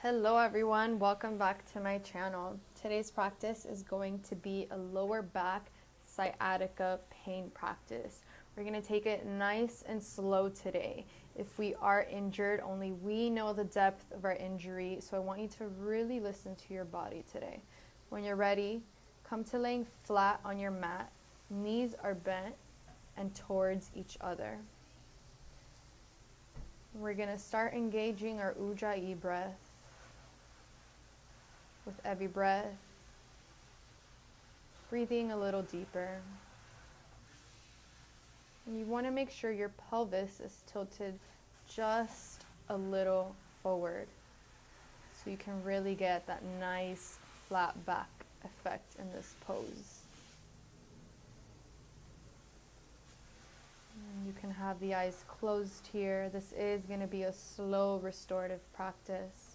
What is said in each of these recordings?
Hello everyone, welcome back to my channel. Today's practice is going to be a lower back sciatica pain practice. We're going to take it nice and slow today. If we are injured, only we know the depth of our injury, so I want you to really listen to your body today. When you're ready, come to laying flat on your mat. Knees are bent and towards each other. We're going to start engaging our Ujjayi breath. With every breath, breathing a little deeper. And you want to make sure your pelvis is tilted just a little forward, so you can really get that nice flat back effect in this pose. And you can have the eyes closed here. This is going to be a slow restorative practice.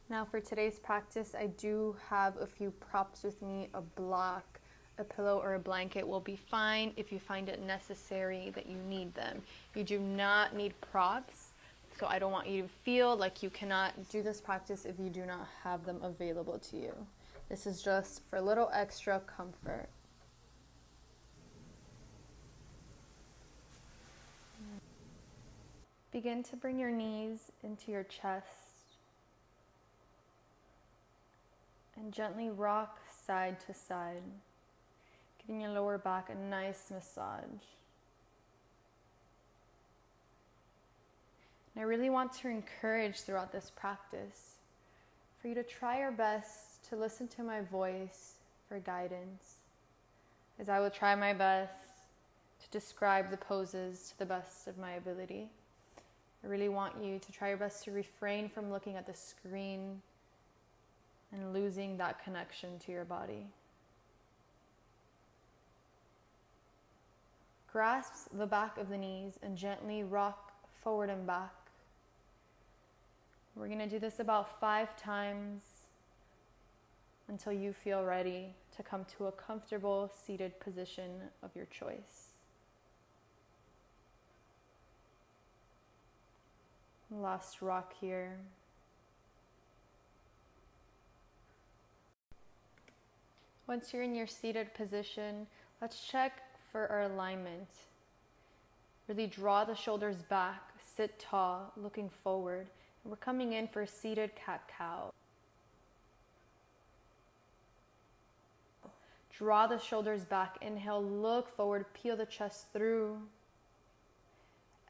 Now for today's practice, I do have a few props with me. A block, a pillow, or a blanket will be fine if you find it necessary that you need them. You do not need props, so I don't want you to feel like you cannot do this practice if you do not have them available to you. This is just for a little extra comfort. Begin to bring your knees into your chest. And gently rock side to side, giving your lower back a nice massage. And I really want to encourage throughout this practice for you to try your best to listen to my voice for guidance, as I will try my best to describe the poses to the best of my ability. I really want you to try your best to refrain from looking at the screen and losing that connection to your body. Grasp the back of the knees and gently rock forward and back. We're going to do this about 5 times until you feel ready to come to a comfortable seated position of your choice. Last rock here. Once you're in your seated position, let's check for our alignment. Really draw the shoulders back, sit tall, looking forward. And we're coming in for a seated cat-cow. Draw the shoulders back, inhale, look forward, peel the chest through.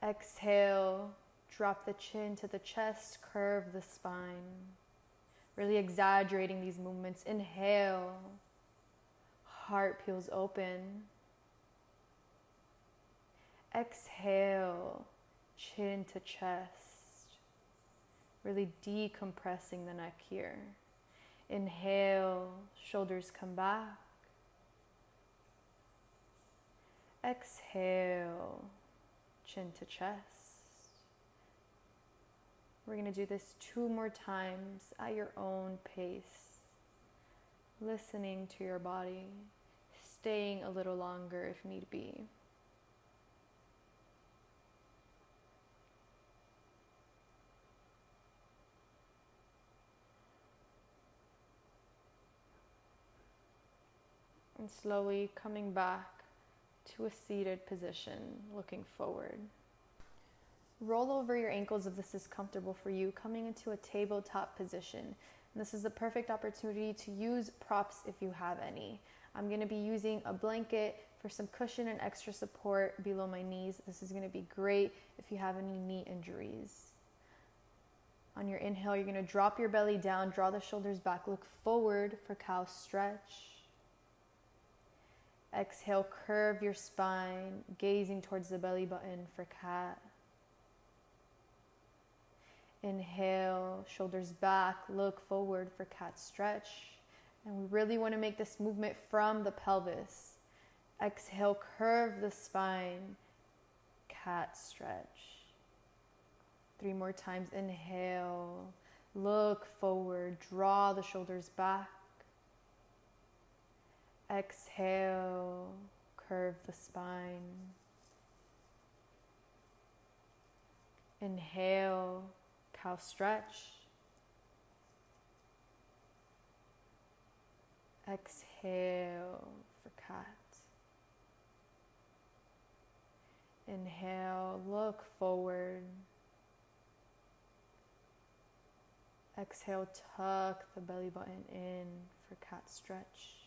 Exhale, drop the chin to the chest, curve the spine. Really exaggerating these movements. Inhale. Heart peels open. Exhale, chin to chest. Really decompressing the neck here. Inhale, shoulders come back. Exhale, chin to chest. We're going to do this 2 more times at your own pace. Listening to your body, staying a little longer if need be. And slowly coming back to a seated position, looking forward. Roll over your ankles if this is comfortable for you, coming into a tabletop position. And this is the perfect opportunity to use props if you have any. I'm going to be using a blanket for some cushion and extra support below my knees. This is going to be great if you have any knee injuries. On your inhale, you're going to drop your belly down, draw the shoulders back, look forward for cow stretch. Exhale, curve your spine, gazing towards the belly button for cat. Inhale, shoulders back, look forward for cat stretch. And we really want to make this movement from the pelvis. Exhale, curve the spine, cat stretch. 3 more times. Inhale, look forward, draw the shoulders back. Exhale, curve the spine. Inhale, cow stretch. Exhale for cat. Inhale, look forward. Exhale, tuck the belly button in for cat stretch.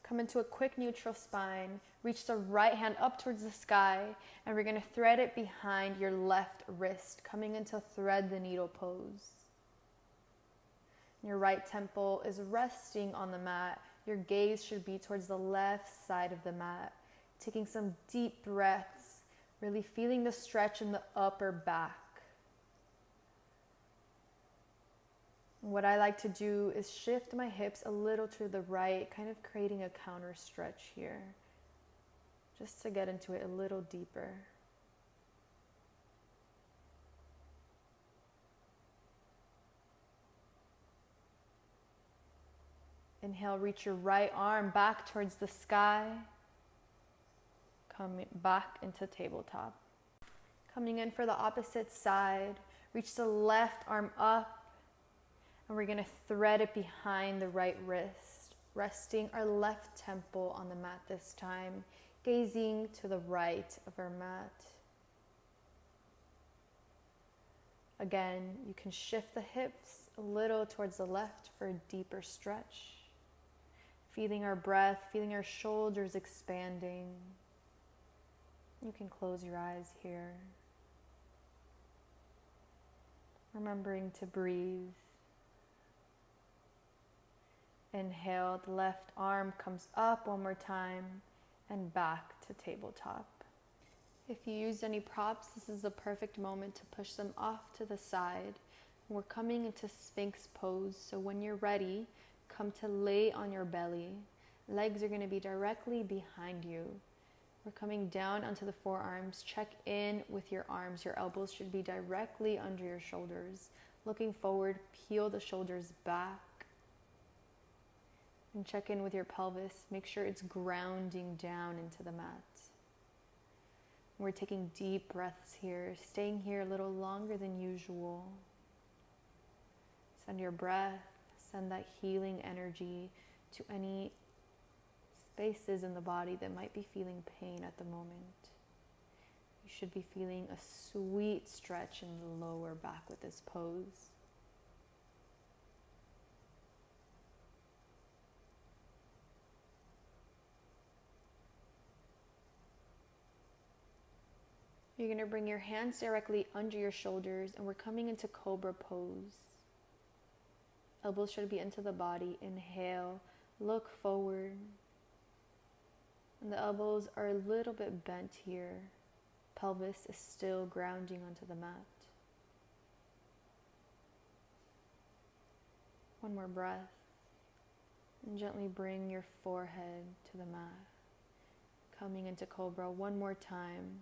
Come into a quick neutral spine. Reach the right hand up towards the sky, and we're going to thread it behind your left wrist, coming into thread the needle pose. Your right temple is resting on the mat. Your gaze should be towards the left side of the mat. Taking some deep breaths, really feeling the stretch in the upper back. What I like to do is shift my hips a little to the right, kind of creating a counter stretch here, just to get into it a little deeper. Inhale, reach your right arm back towards the sky. Come back into tabletop. Coming in for the opposite side, reach the left arm up. And we're going to thread it behind the right wrist, resting our left temple on the mat this time, gazing to the right of our mat. Again, you can shift the hips a little towards the left for a deeper stretch. Feeling our breath, feeling our shoulders expanding. You can close your eyes here. Remembering to breathe. Inhale, the left arm comes up one more time and back to tabletop. If you used any props, this is the perfect moment to push them off to the side. We're coming into Sphinx pose, so when you're ready, come to lay on your belly. Legs are going to be directly behind you. We're coming down onto the forearms. Check in with your arms. Your elbows should be directly under your shoulders. Looking forward, peel the shoulders back. And check in with your pelvis. Make sure it's grounding down into the mat. We're taking deep breaths here, staying here a little longer than usual. Send your breath, send that healing energy to any spaces in the body that might be feeling pain at the moment. You should be feeling a sweet stretch in the lower back with this pose. You're going to bring your hands directly under your shoulders, and we're coming into cobra pose. Elbows should be into the body. Inhale, look forward. And the elbows are a little bit bent here. Pelvis is still grounding onto the mat. One more breath. And gently bring your forehead to the mat. Coming into cobra one more time.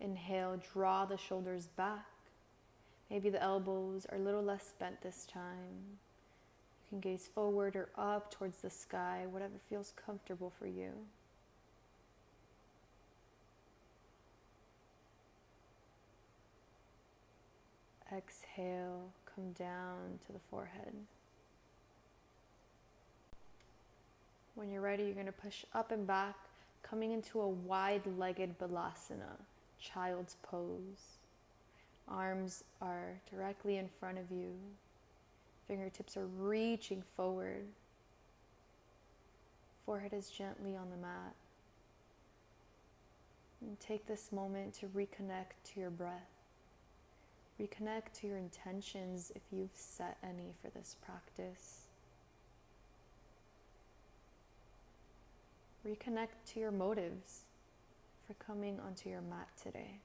Inhale, draw the shoulders back. Maybe the elbows are a little less bent this time. You can gaze forward or up towards the sky, whatever feels comfortable for you. Exhale, come down to the forehead. When you're ready, you're going to push up and back, coming into a wide-legged balasana. Child's pose. Arms are directly in front of you. Fingertips are reaching forward. Forehead is gently on the mat. And take this moment to reconnect to your breath. Reconnect to your intentions if you've set any for this practice. Reconnect to your motives for coming onto your mat today.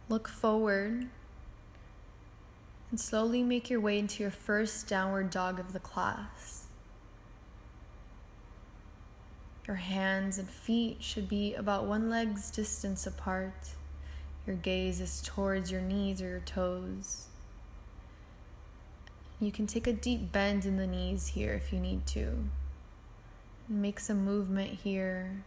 Look forward and slowly make your way into your first downward dog of the class. Your hands and feet should be about one leg's distance apart. Your gaze is towards your knees or your toes. You can take a deep bend in the knees here if you need to. Make some movement here.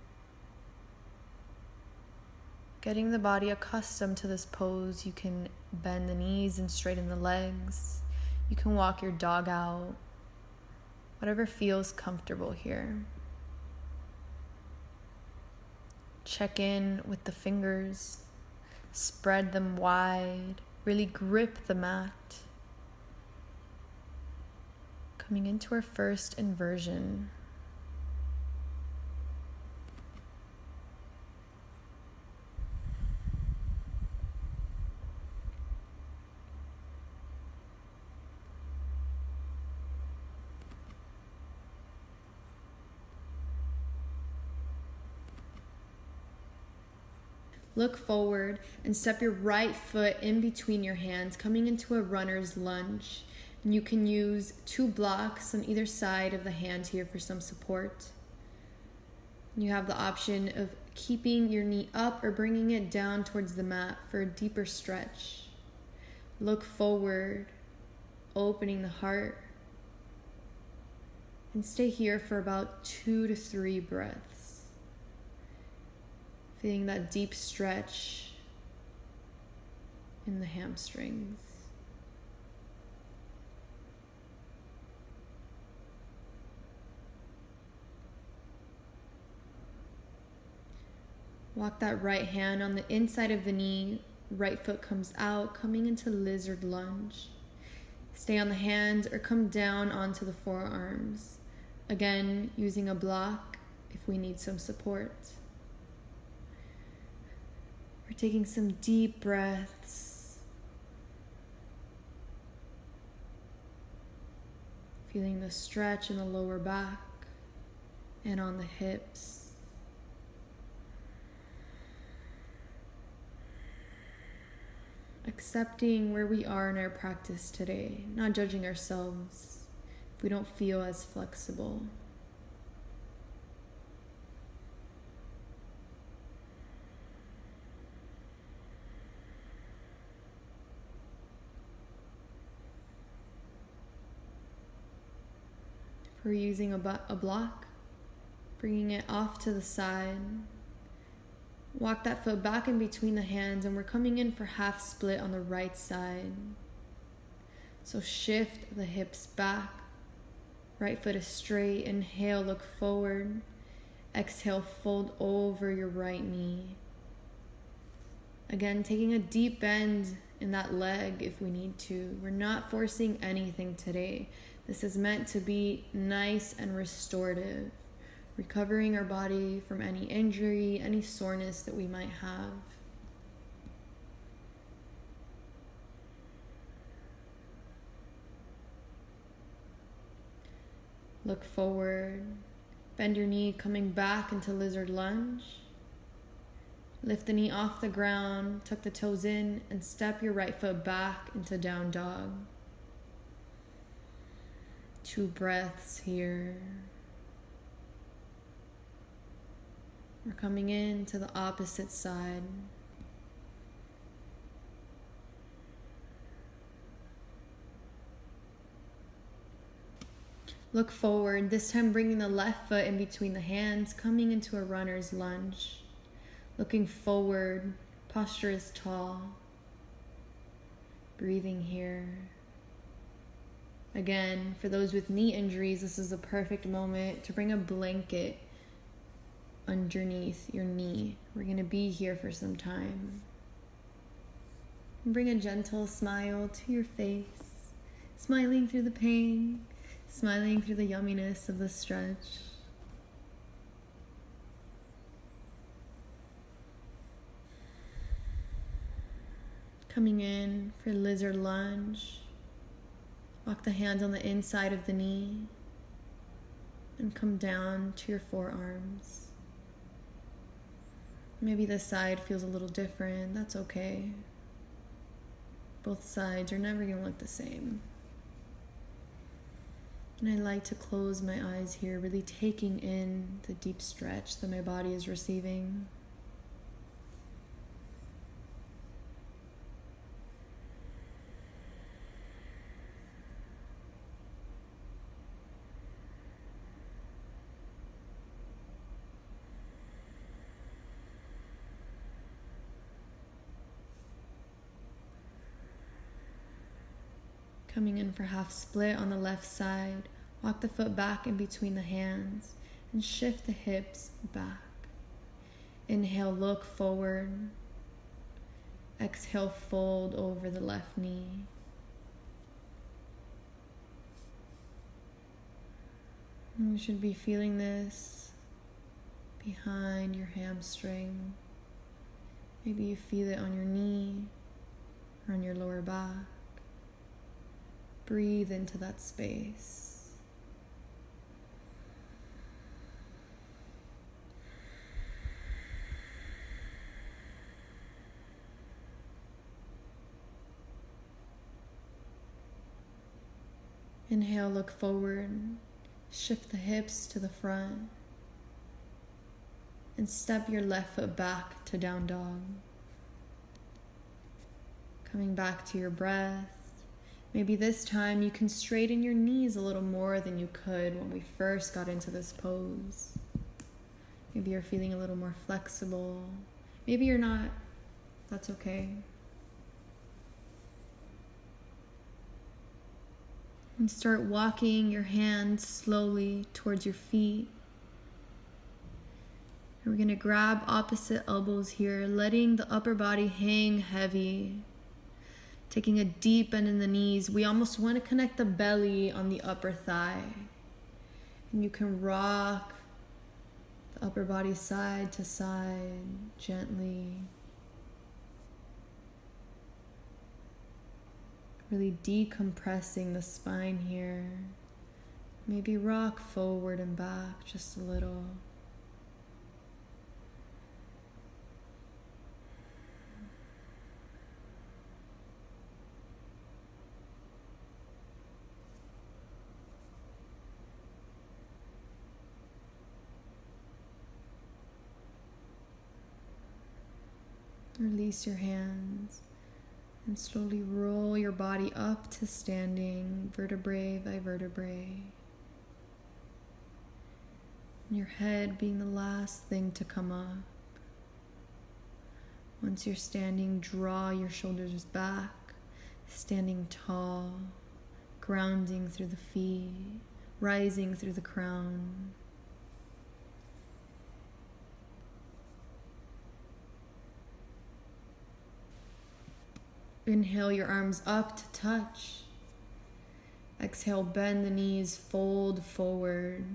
Getting the body accustomed to this pose, you can bend the knees and straighten the legs. You can walk your dog out. Whatever feels comfortable here. Check in with the fingers. Spread them wide. Really grip the mat. Coming into our first inversion. Look forward and step your right foot in between your hands, coming into a runner's lunge. And you can use 2 blocks on either side of the hand here for some support. You have the option of keeping your knee up or bringing it down towards the mat for a deeper stretch. Look forward, opening the heart. And stay here for about 2 to 3 breaths. Feeling that deep stretch in the hamstrings. Walk that right hand on the inside of the knee. Right foot comes out, coming into lizard lunge. Stay on the hands or come down onto the forearms. Again, using a block if we need some support. We're taking some deep breaths. Feeling the stretch in the lower back and on the hips. Accepting where we are in our practice today, not judging ourselves if we don't feel as flexible. If we're using a block, bringing it off to the side. Walk that foot back in between the hands, and we're coming in for half split on the right side. So shift the hips back. Right foot is straight. Inhale, look forward. Exhale, fold over your right knee. Again, taking a deep bend in that leg if we need to. We're not forcing anything today. This is meant to be nice and restorative. Recovering our body from any injury, any soreness that we might have. Look forward. Bend your knee, coming back into lizard lunge. Lift the knee off the ground, tuck the toes in, and step your right foot back into down dog. 2 breaths here. We're coming in to the opposite side. Look forward, this time bringing the left foot in between the hands, coming into a runner's lunge. Looking forward, posture is tall. Breathing here. Again, for those with knee injuries, this is the perfect moment to bring a blanket underneath your knee. We're going to be here for some time. Bring a gentle smile to your face, smiling through the pain, smiling through the yumminess of the stretch. Coming in for lizard lunge. Walk the hands on the inside of the knee and come down to your forearms. Maybe this side feels a little different. That's okay. Both sides are never going to look the same. And I like to close my eyes here, really taking in the deep stretch that my body is receiving. Coming in for half split on the left side. Walk the foot back in between the hands and shift the hips back. Inhale, look forward. Exhale, fold over the left knee. And you should be feeling this behind your hamstring. Maybe you feel it on your knee or on your lower back. Breathe into that space. Inhale, look forward. Shift the hips to the front. And step your left foot back to down dog. Coming back to your breath. Maybe this time you can straighten your knees a little more than you could when we first got into this pose. Maybe you're feeling a little more flexible. Maybe you're not. That's okay. And start walking your hands slowly towards your feet. And we're going to grab opposite elbows here, letting the upper body hang heavy. Taking a deep bend in the knees. We almost want to connect the belly on the upper thigh. And you can rock the upper body side to side gently. Really decompressing the spine here. Maybe rock forward and back just a little. Release your hands and slowly roll your body up to standing, vertebrae by vertebrae. And your head being the last thing to come up. Once you're standing, draw your shoulders back, standing tall, grounding through the feet, rising through the crown. Inhale your arms up to touch. Exhale, bend the knees, fold forward.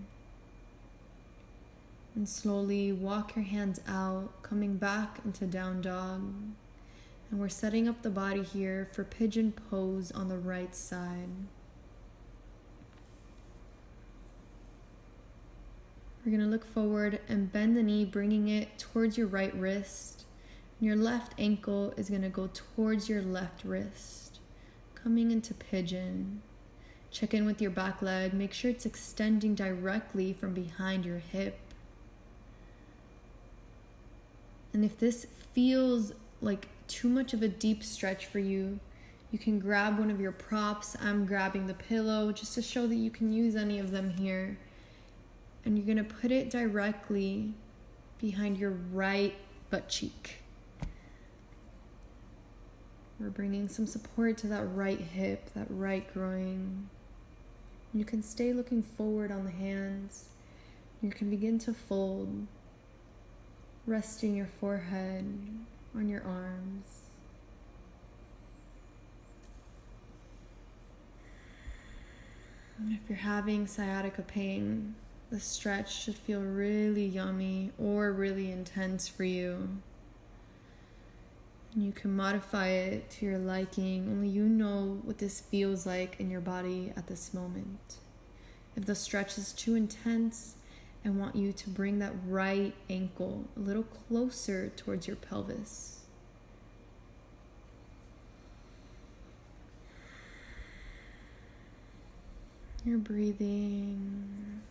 And slowly walk your hands out, coming back into down dog. And we're setting up the body here for pigeon pose on the right side. We're going to look forward and bend the knee, bringing it towards your right wrist. Your left ankle is going to go towards your left wrist, coming into pigeon. Check in with your back leg. Make sure it's extending directly from behind your hip. And if this feels like too much of a deep stretch for you, you can grab one of your props. I'm grabbing the pillow just to show that you can use any of them here. And you're going to put it directly behind your right butt cheek. We're bringing some support to that right hip, that right groin. You can stay looking forward on the hands. You can begin to fold, resting your forehead on your arms. And if you're having sciatica pain, the stretch should feel really yummy or really intense for you. You can modify it to your liking. Only you know what this feels like in your body at this moment. If the stretch is too intense, I want you to bring that right ankle a little closer towards your pelvis. You're breathing.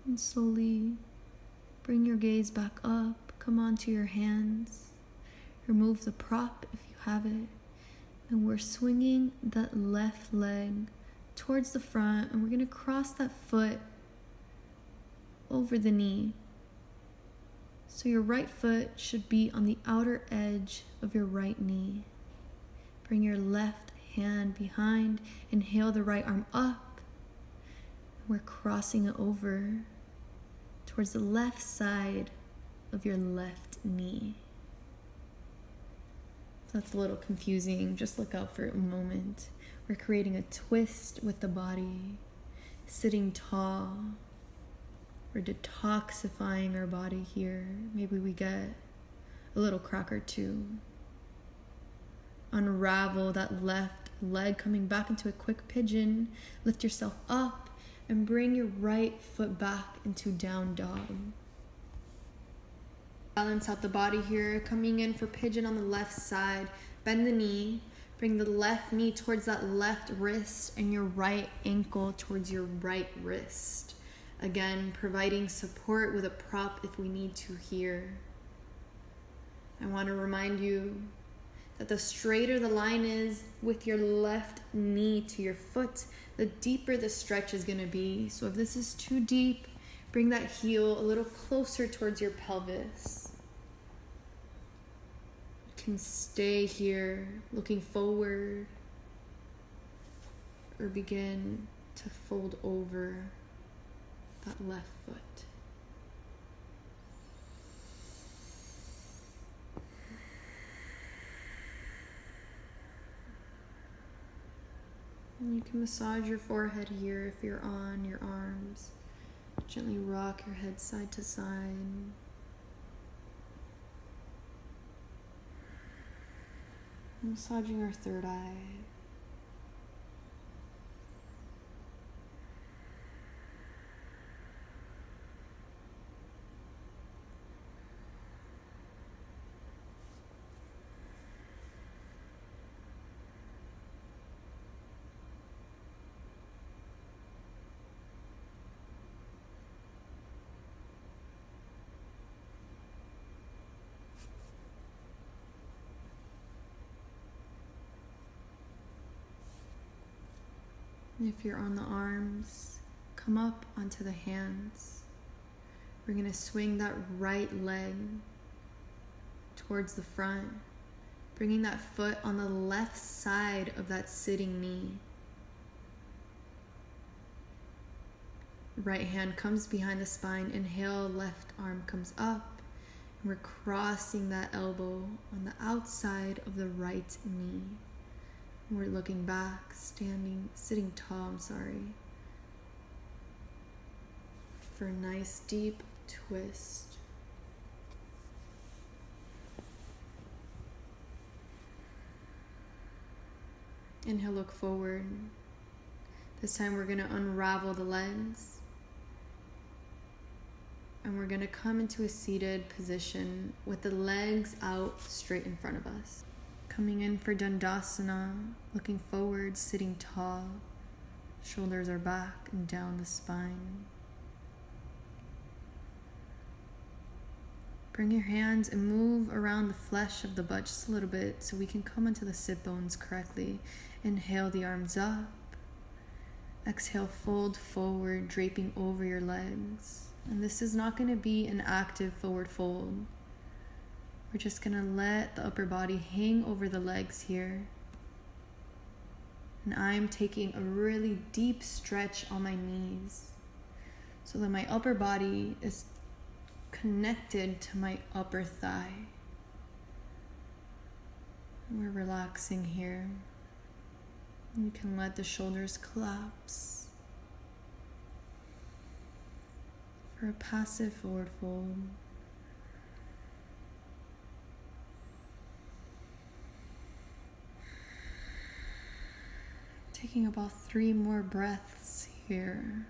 And slowly bring your gaze back up. Come onto your hands. Remove the prop if you have it. And we're swinging that left leg towards the front, and we're going to cross that foot over the knee. So your right foot should be on the outer edge of your right knee. Bring your left hand behind. Inhale the right arm up. We're crossing it over towards the left side of your left knee. That's a little confusing. Just look out for a moment. We're creating a twist with the body, sitting tall. We're detoxifying our body here. Maybe we get a little crack or two. Unravel that left leg, coming back into a quick pigeon. Lift yourself up and bring your right foot back into down dog. Balance out the body here, coming in for pigeon on the left side. Bend the knee, bring the left knee towards that left wrist and your right ankle towards your right wrist. Again, providing support with a prop if we need to here. I want to remind you that the straighter the line is with your left knee to your foot, the deeper the stretch is going to be. So if this is too deep, bring that heel a little closer towards your pelvis. You can stay here looking forward or begin to fold over that left foot. And you can massage your forehead here if you're on your arms. Gently rock your head side to side. Massaging our third eye. If you're on the arms, come up onto the hands. We're going to swing that right leg towards the front, bringing that foot on the left side of that sitting knee. Right hand comes behind the spine. Inhale, left arm comes up. And we're crossing that elbow on the outside of the right knee. We're looking back, sitting tall, for a nice deep twist. Inhale, look forward. This time we're going to unravel the legs. And we're going to come into a seated position with the legs out straight in front of us. Coming in for Dandasana, looking forward, sitting tall. Shoulders are back and down the spine. Bring your hands and move around the flesh of the butt just a little bit so we can come into the sit bones correctly. Inhale the arms up. Exhale, fold forward, draping over your legs. And this is not going to be an active forward fold. We're just going to let the upper body hang over the legs here. And I'm taking a really deep stretch on my knees so that my upper body is connected to my upper thigh. And we're relaxing here. You can let the shoulders collapse for a passive forward fold. Taking about 3 more breaths here.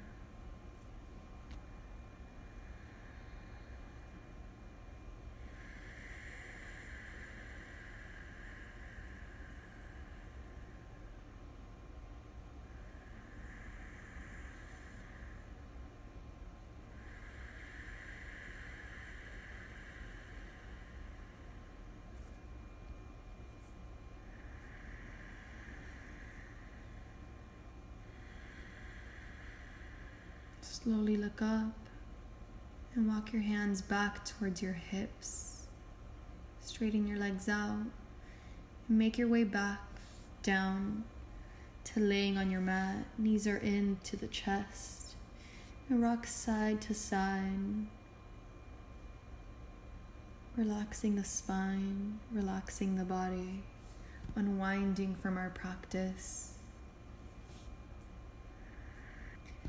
Slowly look up and walk your hands back towards your hips. Straighten your legs out and make your way back down to laying on your mat. Knees are in to the chest. And rock side to side. Relaxing the spine, relaxing the body, unwinding from our practice.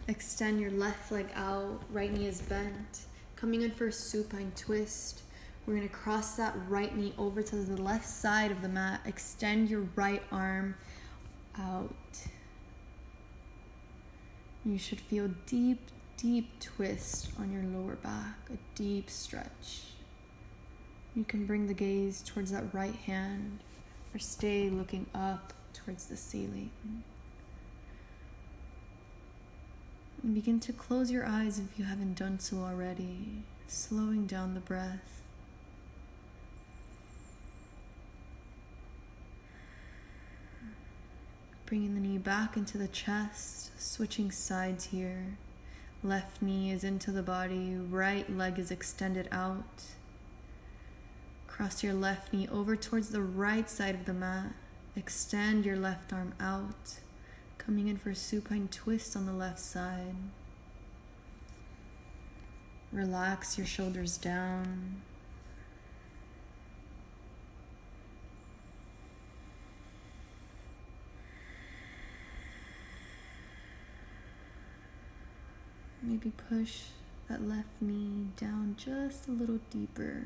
Extend your left leg out, right knee is bent. Coming in for a supine twist. We're going to cross that right knee over to the left side of the mat. Extend your right arm out. You should feel deep, deep twist on your lower back, a deep stretch. You can bring the gaze towards that right hand or stay looking up towards the ceiling. And begin to close your eyes if you haven't done so already, slowing down the breath. Bringing the knee back into the chest, switching sides here. Left knee is into the body, right leg is extended out. Cross your left knee over towards the right side of the mat. Extend your left arm out. Coming in for a supine twist on the left side. Relax your shoulders down. Maybe push that left knee down just a little deeper.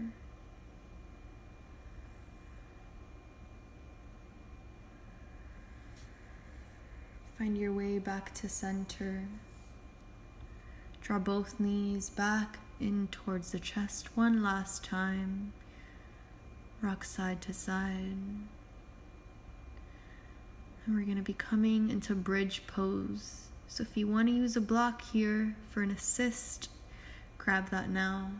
Find your way back to center. Draw both knees back in towards the chest one last time. Rock side to side. And we're going to be coming into bridge pose. So if you want to use a block here for an assist, grab that now.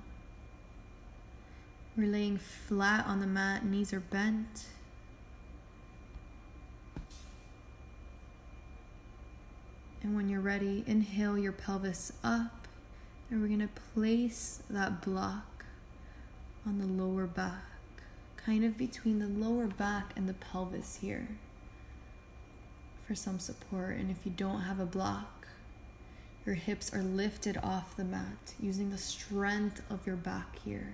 We're laying flat on the mat, knees are bent. And when you're ready, inhale your pelvis up, and we're going to place that block on the lower back, kind of between the lower back and the pelvis here for some support. And if you don't have a block, your hips are lifted off the mat using the strength of your back here.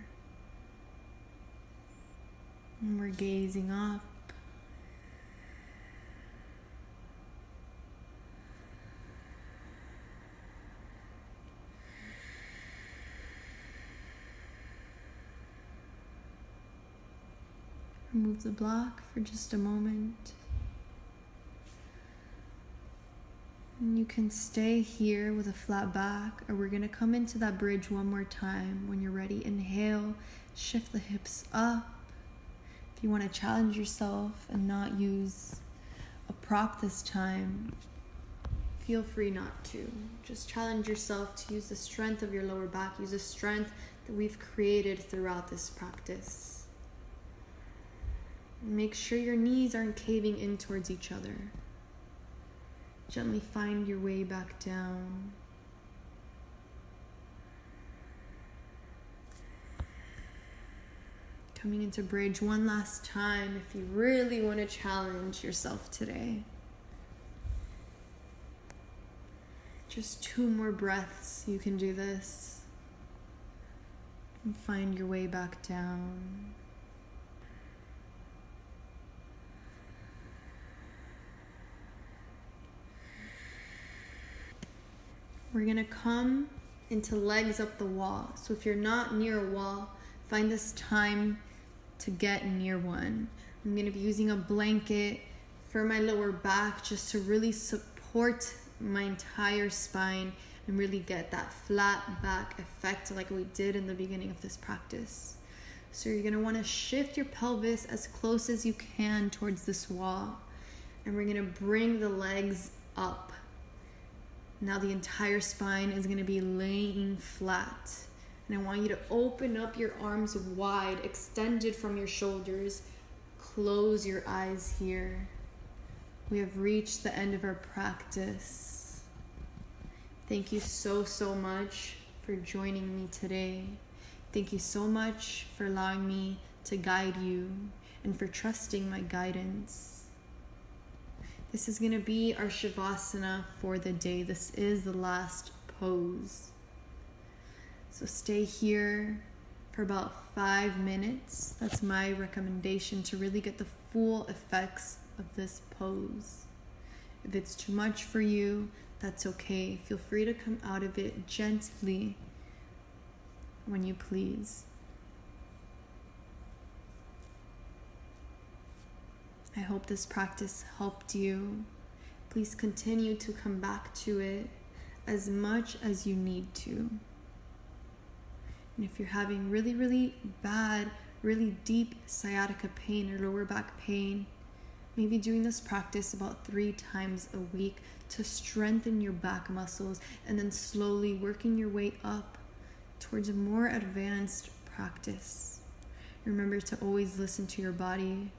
And we're gazing up. Remove the block for just a moment. And you can stay here with a flat back, or we're going to come into that bridge one more time. When you're ready, inhale, shift the hips up. If you want to challenge yourself and not use a prop this time, feel free not to. Just challenge yourself to use the strength of your lower back, use the strength that we've created throughout this practice. Make sure your knees aren't caving in towards each other. Gently find your way back down. Coming into bridge one last time if you really want to challenge yourself today. Just 2 more breaths, you can do this. And find your way back down. We're going to come into legs up the wall. So if you're not near a wall, find this time to get near one. I'm going to be using a blanket for my lower back just to really support my entire spine and really get that flat back effect like we did in the beginning of this practice. So you're going to want to shift your pelvis as close as you can towards this wall. And we're going to bring the legs up. Now the entire spine is going to be laying flat. And I want you to open up your arms wide, extended from your shoulders. Close your eyes here. We have reached the end of our practice. Thank you so much for joining me today. Thank you so much for allowing me to guide you and for trusting my guidance. This is going to be our Shavasana for the day. This is the last pose. So stay here for about 5 minutes. That's my recommendation to really get the full effects of this pose. If it's too much for you, that's okay. Feel free to come out of it gently when you please. I hope this practice helped you. Please continue to come back to it as much as you need to. And if you're having really bad, really deep sciatica pain or lower back pain, maybe doing this practice about 3 times a week to strengthen your back muscles, and then slowly working your way up towards a more advanced practice. Remember to always listen to your body.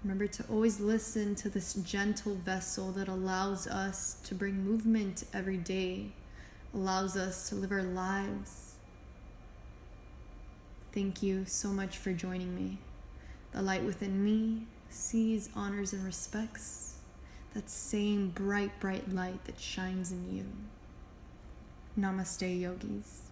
Remember to always listen to this gentle vessel that allows us to bring movement every day, allows us to live our lives. Thank you so much for joining me. The light within me sees, honors, and respects that same bright light that shines in you. Namaste, yogis.